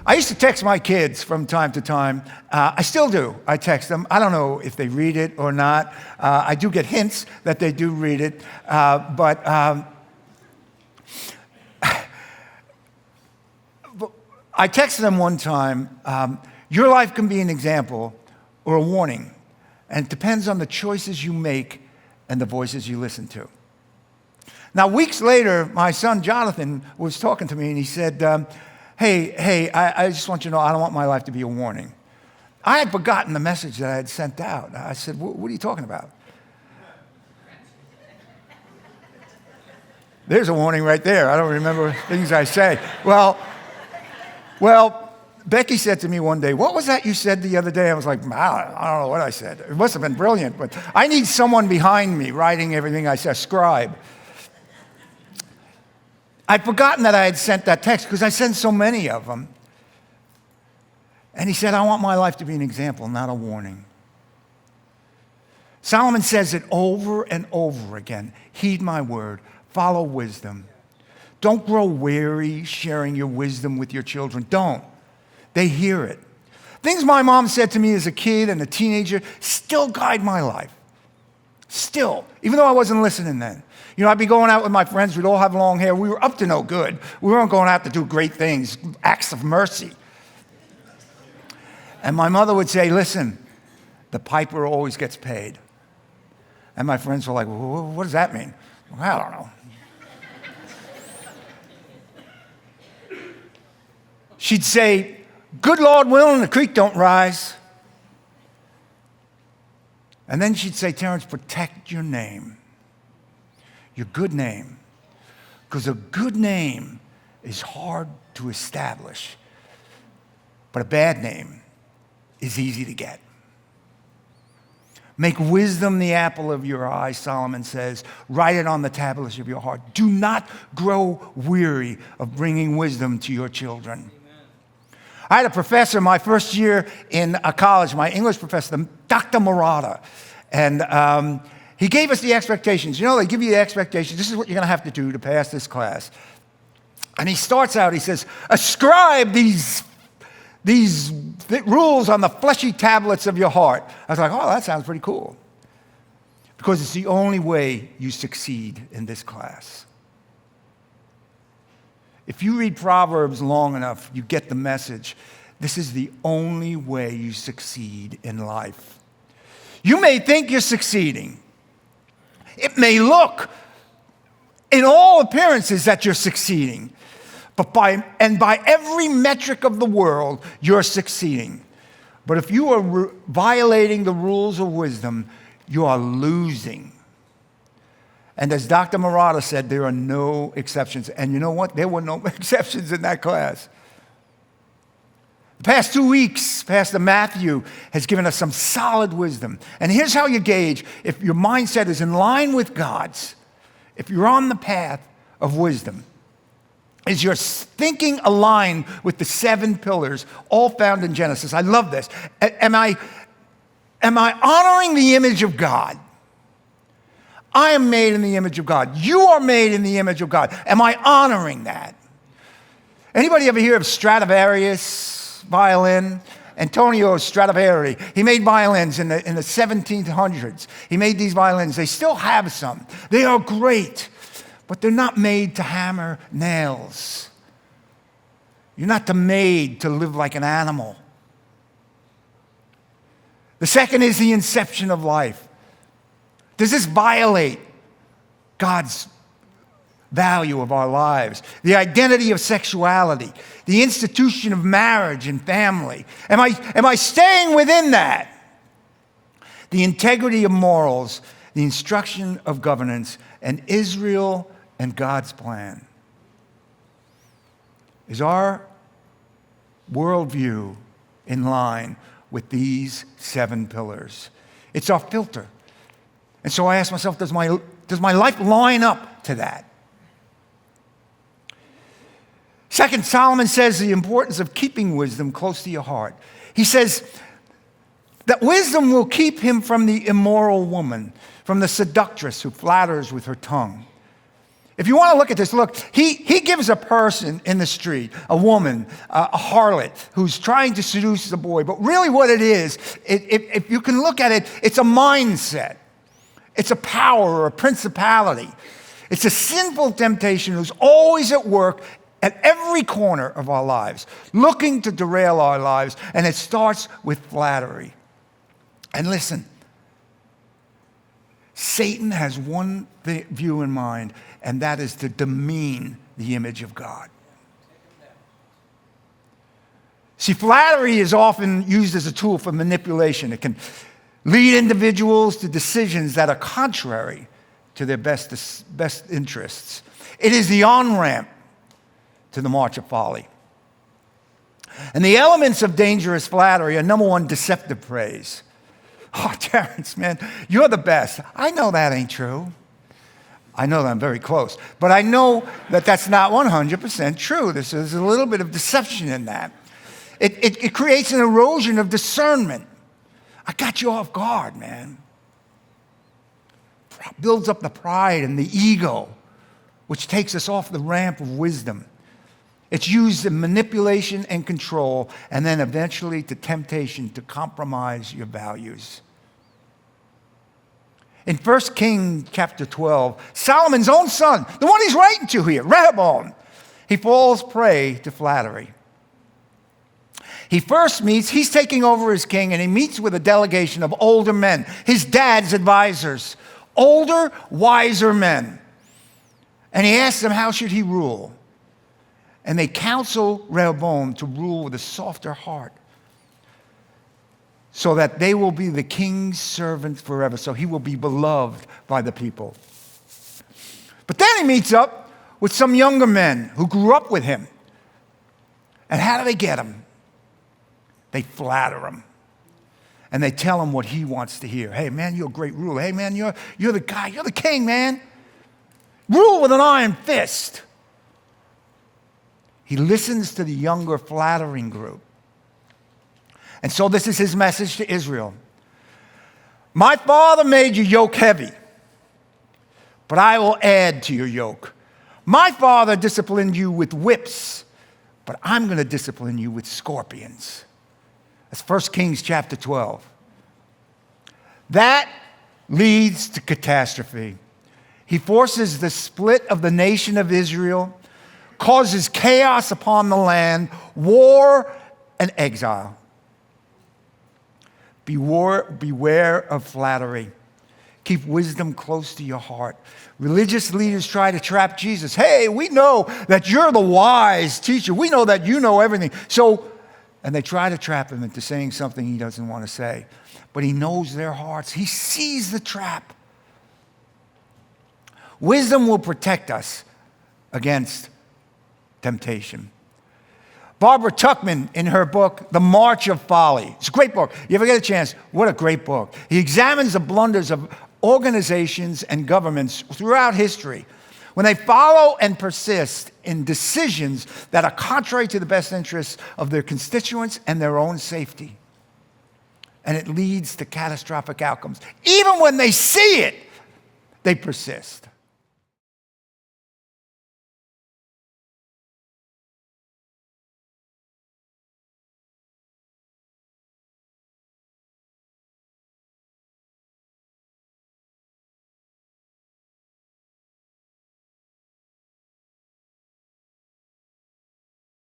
I used to text my kids from time to time. I still do. I text them. I don't know if they read it or not. I do get hints that they do read it. But I texted them one time, your life can be an example or a warning, and it depends on the choices you make and the voices you listen to. Now, weeks later, my son Jonathan was talking to me, and he said, hey, I just want you to know I don't want my life to be a warning. I had forgotten the message that I had sent out. I said, what are you talking about? There's a warning right there. I don't remember things I say. Well, Becky said to me one day, what was that you said the other day? I was like, I don't know what I said. It must have been brilliant, but I need someone behind me writing everything I say, a scribe. I'd forgotten that I had sent that text because I sent so many of them. And he said, I want my life to be an example, not a warning. Solomon says it over and over again. Heed my word. Follow wisdom. Don't grow weary sharing your wisdom with your children. Don't. They hear it. Things my mom said to me as a kid and a teenager still guide my life. Still, even though I wasn't listening then. You know, I'd be going out with my friends. We'd all have long hair. We were up to no good. We weren't going out to do great things, acts of mercy. And my mother would say, listen, the piper always gets paid. And my friends were like, well, what does that mean? Well, I don't know. She'd say, good Lord willing, the creek don't rise. And then she'd say, Terence, protect your name. Your good name. Because a good name is hard to establish. But a bad name is easy to get. Make wisdom the apple of your eye, Solomon says. Write it on the tablets of your heart. Do not grow weary of bringing wisdom to your children. I had a professor my first year in college, my English professor, Dr. Murata, and he gave us the expectations. You know, they give you the expectations. This is what you're going to have to do to pass this class. And he starts out, he says, ascribe these rules on the fleshy tablets of your heart. I was like, oh, that sounds pretty cool. Because it's the only way you succeed in this class. If you read Proverbs long enough, you get the message. This is the only way you succeed in life. You may think you're succeeding. It may look, in all appearances, that you're succeeding. But by every metric of the world, you're succeeding. But if you are violating the rules of wisdom, you are losing. And as Dr. Murata said, there are no exceptions. And you know what? There were no exceptions in that class. The past 2 weeks, Pastor Matthew has given us some solid wisdom. And here's how you gauge if your mindset is in line with God's, if you're on the path of wisdom. Is your thinking aligned with the 7 pillars, all found in Genesis? I love this. Am I honoring the image of God? I am made in the image of God. You are made in the image of God. Am I honoring that? Anybody ever hear of Stradivarius violin? Antonio Stradivari. He made violins in the 1700s. He made these violins. They still have some. They are great, but they're not made to hammer nails. You're not made to live like an animal. The second is the inception of life. Does this violate God's value of our lives? The identity of sexuality, the institution of marriage and family. Am I staying within that? The integrity of morals, the instruction of governance, and Israel and God's plan. Is our worldview in line with these 7 pillars? It's our filter. And so I ask myself, does my life line up to that? Second, Solomon says the importance of keeping wisdom close to your heart. He says that wisdom will keep him from the immoral woman, from the seductress who flatters with her tongue. If you want to look at this, look, he gives a person in the street, a woman, a harlot, who's trying to seduce the boy. But really what it is, if you can look at it, it's a mindset. It's a power or a principality. It's a sinful temptation who's always at work at every corner of our lives, looking to derail our lives. And it starts with flattery. And listen, Satan has one view in mind, and that is to demean the image of God. See, flattery is often used as a tool for manipulation. It can lead individuals to decisions that are contrary to their best interests. It is the on-ramp to the march of folly. And the elements of dangerous flattery are, number one, deceptive praise. Oh, Terence, man, you're the best. I know that ain't true. I know that I'm very close. But I know that that's not 100% true. There's a little bit of deception in that. It creates an erosion of discernment. I got you off guard, man. Builds up the pride and the ego, which takes us off the ramp of wisdom. It's used in manipulation and control, and then eventually to temptation to compromise your values. In 1 Kings chapter 12, Solomon's own son, the one he's writing to here, Rehoboam, he falls prey to flattery. He's taking over as king, and he meets with a delegation of older men, his dad's advisors, older, wiser men. And he asks them, how should he rule? And they counsel Rehoboam to rule with a softer heart, so that they will be the king's servants forever, so he will be beloved by the people. But then he meets up with some younger men who grew up with him. And how do they get him? They flatter him. And they tell him what he wants to hear. Hey, man, you're a great ruler. Hey, man, you're the guy. You're the king, man. Rule with an iron fist. He listens to the younger flattering group. And so this is his message to Israel. My father made your yoke heavy, but I will add to your yoke. My father disciplined you with whips, but I'm going to discipline you with scorpions. That's 1 Kings chapter 12. That leads to catastrophe. He forces the split of the nation of Israel, causes chaos upon the land, war, and exile. Beware of flattery. Keep wisdom close to your heart. Religious leaders try to trap Jesus. Hey, we know that you're the wise teacher. We know that you know everything. And they try to trap him into saying something he doesn't want to say. But he knows their hearts. He sees the trap. Wisdom will protect us against temptation. Barbara Tuchman, in her book, The March of Folly. It's a great book. You ever get a chance? What a great book. He examines the blunders of organizations and governments throughout history when they follow and persist in decisions that are contrary to the best interests of their constituents and their own safety. And it leads to catastrophic outcomes. Even when they see it, they persist.